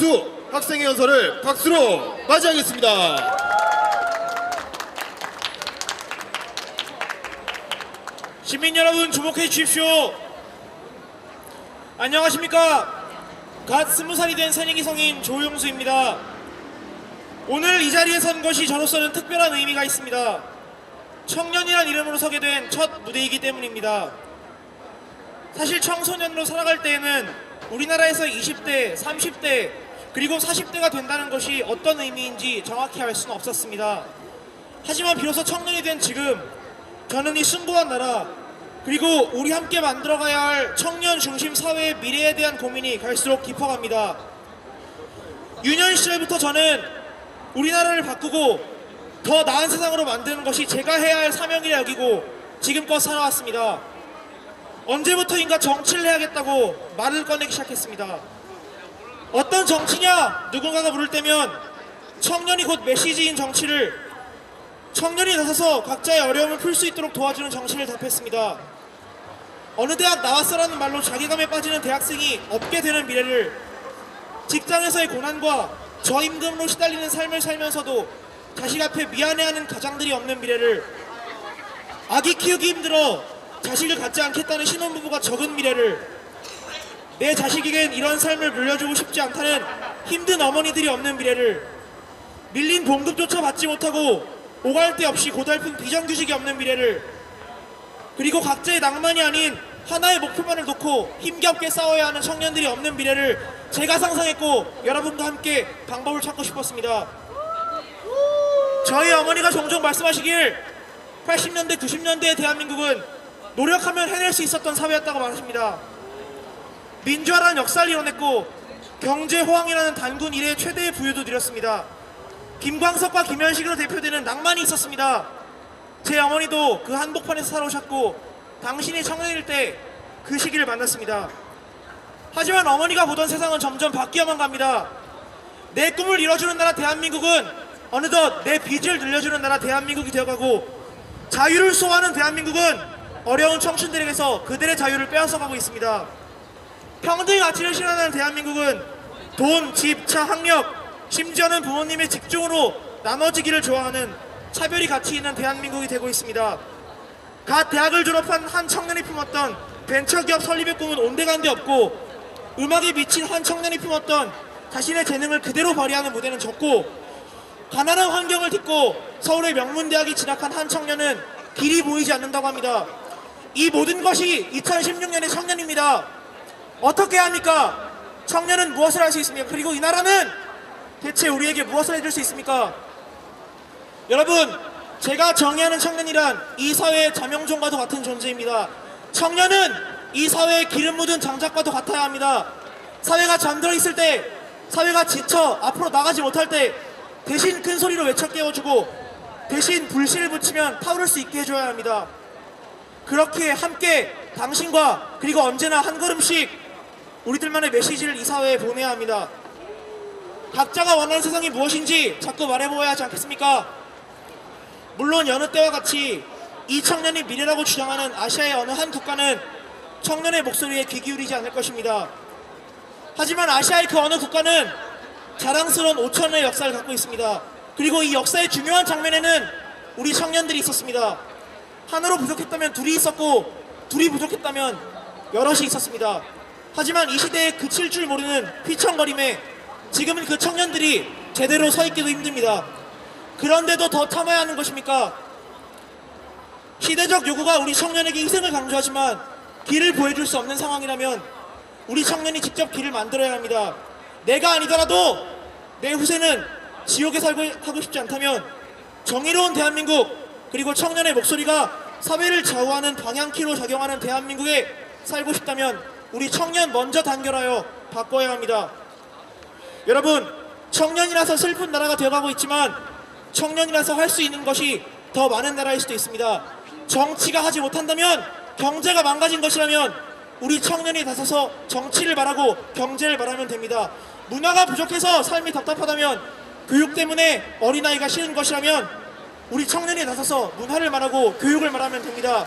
박수! 학생의 연설을 박수로 맞이하겠습니다. 시민 여러분 주목해 주십시오. 안녕하십니까. 갓 20살이 된 새내기 성인 조용수입니다. 오늘 이 자리에 선 것이 저로서는 특별한 의미가 있습니다. 청년이란 이름으로 서게 된 첫 무대이기 때문입니다. 사실 청소년으로 살아갈 때에는 우리나라에서 20대, 30대, 그리고 40대가 된다는 것이 어떤 의미인지 정확히 알 수는 없었습니다. 하지만 비로소 청년이 된 지금 저는 이 숭고한 나라, 그리고 우리 함께 만들어가야 할 청년 중심 사회의 미래에 대한 고민이 갈수록 깊어갑니다. 유년 시절부터 저는 우리나라를 바꾸고 더 나은 세상으로 만드는 것이 제가 해야 할 사명이라 여기고 지금껏 살아왔습니다. 언제부터인가 정치를 해야겠다고 말을 꺼내기 시작했습니다. 어떤 정치냐? 누군가가 물을 때면 청년이 곧 메시지인 정치를, 청년이 나서서 각자의 어려움을 풀 수 있도록 도와주는 정치를 답했습니다. 어느 대학 나왔어라는 말로 자괴감에 빠지는 대학생이 없게 되는 미래를, 직장에서의 고난과 저임금으로 시달리는 삶을 살면서도 자식 앞에 미안해하는 가장들이 없는 미래를, 아기 키우기 힘들어 자식을 갖지 않겠다는 신혼부부가 적은 미래를, 내 자식에겐 이런 삶을 물려주고 싶지 않다는 힘든 어머니들이 없는 미래를, 밀린 봉급조차 받지 못하고 오갈 데 없이 고달픈 비정규직이 없는 미래를, 그리고 각자의 낭만이 아닌 하나의 목표만을 놓고 힘겹게 싸워야 하는 청년들이 없는 미래를 제가 상상했고 여러분과 함께 방법을 찾고 싶었습니다. 저희 어머니가 종종 말씀하시길 80년대, 90년대의 대한민국은 노력하면 해낼 수 있었던 사회였다고 말하십니다. 민주화라는 역사를 이뤄냈고 경제호황이라는 단군 이래의 최대의 부유도 누렸습니다. 김광석과 김현식으로 대표되는 낭만이 있었습니다. 제 어머니도 그 한복판에서 살아오셨고 당신이 청년일 때 그 시기를 만났습니다. 하지만 어머니가 보던 세상은 점점 바뀌어만 갑니다. 내 꿈을 이뤄주는 나라 대한민국은 어느덧 내 빚을 늘려주는 나라 대한민국이 되어가고, 자유를 소화하는 대한민국은 어려운 청춘들에게서 그들의 자유를 빼앗아가고 있습니다. 평등의 가치를 실현하는 대한민국은 돈, 집, 차, 학력, 심지어는 부모님의 직종으로 나눠지기를 좋아하는 차별이 가치 있는 대한민국이 되고 있습니다. 갓 대학을 졸업한 한 청년이 품었던 벤처기업 설립의 꿈은 온데간데 없고, 음악에 미친 한 청년이 품었던 자신의 재능을 그대로 발휘하는 무대는 적고, 가난한 환경을 딛고 서울의 명문대학에 진학한 한 청년은 길이 보이지 않는다고 합니다. 이 모든 것이 2016년의 청년입니다. 어떻게 합니까? 청년은 무엇을 할 수 있습니까? 그리고 이 나라는 대체 우리에게 무엇을 해줄 수 있습니까? 여러분, 제가 정의하는 청년이란 이 사회의 자명종과도 같은 존재입니다. 청년은 이 사회의 기름 묻은 장작과도 같아야 합니다. 사회가 잠들어 있을 때, 사회가 지쳐 앞으로 나가지 못할 때 대신 큰 소리로 외쳐 깨워주고, 대신 불씨를 붙이면 타오를 수 있게 해줘야 합니다. 그렇게 함께 당신과, 그리고 언제나 한 걸음씩 우리들만의 메시지를 이 사회에 보내야 합니다. 각자가 원하는 세상이 무엇인지 자꾸 말해보아야 하지 않겠습니까? 물론 여느 때와 같이 이 청년이 미래라고 주장하는 아시아의 어느 한 국가는 청년의 목소리에 귀 기울이지 않을 것입니다. 하지만 아시아의 그 어느 국가는 자랑스러운 5천년의 역사를 갖고 있습니다. 그리고 이 역사의 중요한 장면에는 우리 청년들이 있었습니다. 하나로 부족했다면 둘이 있었고, 둘이 부족했다면 여럿이 있었습니다. 하지만 이 시대에 그칠 줄 모르는 휘청거림에 지금은 그 청년들이 제대로 서 있기도 힘듭니다. 그런데도 더 참아야 하는 것입니까? 시대적 요구가 우리 청년에게 희생을 강조하지만 길을 보여줄 수 없는 상황이라면 우리 청년이 직접 길을 만들어야 합니다. 내가 아니더라도 내 후세는 지옥에 하고 싶지 않다면 정의로운 대한민국, 그리고 청년의 목소리가 사회를 좌우하는 방향키로 작용하는 대한민국에 살고 싶다면 우리 청년 먼저 단결하여 바꿔야 합니다. 여러분, 청년이라서 슬픈 나라가 되어가고 있지만 청년이라서 할 수 있는 것이 더 많은 나라일 수도 있습니다. 정치가 하지 못한다면, 경제가 망가진 것이라면 우리 청년이 나서서 정치를 말하고 경제를 말하면 됩니다. 문화가 부족해서 삶이 답답하다면, 교육 때문에 어린아이가 싫은 것이라면 우리 청년이 나서서 문화를 말하고 교육을 말하면 됩니다.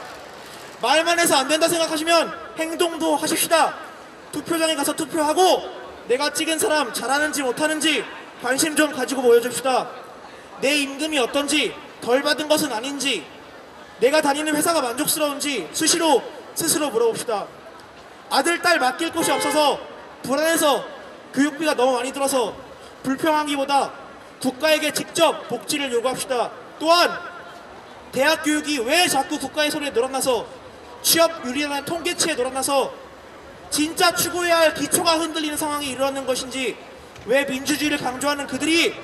말만 해서 안 된다 생각하시면 행동도 하십시다. 투표장에 가서 투표하고 내가 찍은 사람 잘하는지 못하는지 관심 좀 가지고 보여줍시다. 내 임금이 어떤지, 덜 받은 것은 아닌지, 내가 다니는 회사가 만족스러운지 수시로 스스로 물어봅시다. 아들, 딸 맡길 곳이 없어서 불안해서 교육비가 너무 많이 들어서 불평하기보다 국가에게 직접 복지를 요구합시다. 또한 대학 교육이 왜 자꾸 국가의 손에 늘어나서 취업 유리한 통계치에 늘어나서 진짜 추구해야 할 기초가 흔들리는 상황이 일어나는 것인지, 왜 민주주의를 강조하는 그들이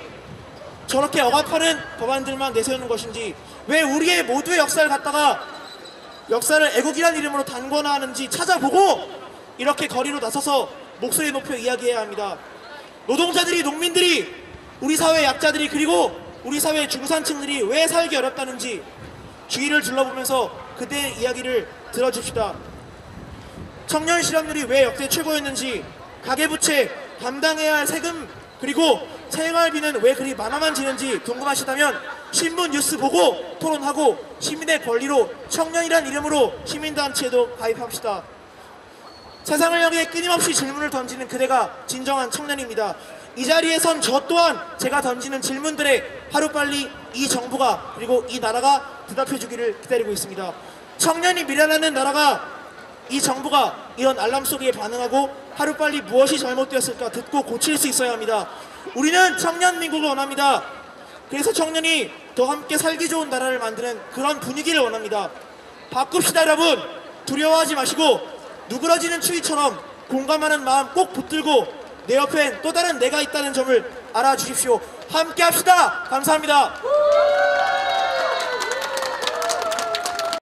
저렇게 억압하는 법안들만 내세우는 것인지, 왜 우리의 모두의 역사를 갖다가 역사를 애국이라는 이름으로 단권화하는지 찾아보고 이렇게 거리로 나서서 목소리 높여 이야기해야 합니다. 노동자들이, 농민들이, 우리 사회 약자들이, 그리고 우리 사회 중산층들이 왜 살기 어렵다는지 주위를 둘러보면서 그대의 이야기를 들어줍시다. 청년 실업률이 왜 역대 최고였는지, 가계부채, 감당해야 할 세금, 그리고 생활비는 왜 그리 많아만 지는지 궁금하시다면 신문 뉴스 보고 토론하고 시민의 권리로 청년이란 이름으로 시민단체에도 가입합시다. 세상을 향해 끊임없이 질문을 던지는 그대가 진정한 청년입니다. 이 자리에선 저 또한 제가 던지는 질문들에 하루빨리 이 정부가, 그리고 이 나라가 대답해 주기를 기다리고 있습니다. 청년이 미련하는 나라가, 이 정부가 이런 알람 소리에 반응하고 하루빨리 무엇이 잘못되었을까 듣고 고칠 수 있어야 합니다. 우리는 청년 민국을 원합니다. 그래서 청년이 더 함께 살기 좋은 나라를 만드는 그런 분위기를 원합니다. 바꿉시다 여러분. 두려워하지 마시고 누그러지는 추위처럼 공감하는 마음 꼭 붙들고 내 옆엔 또 다른 내가 있다는 점을 알아주십시오. 함께 합시다. 감사합니다.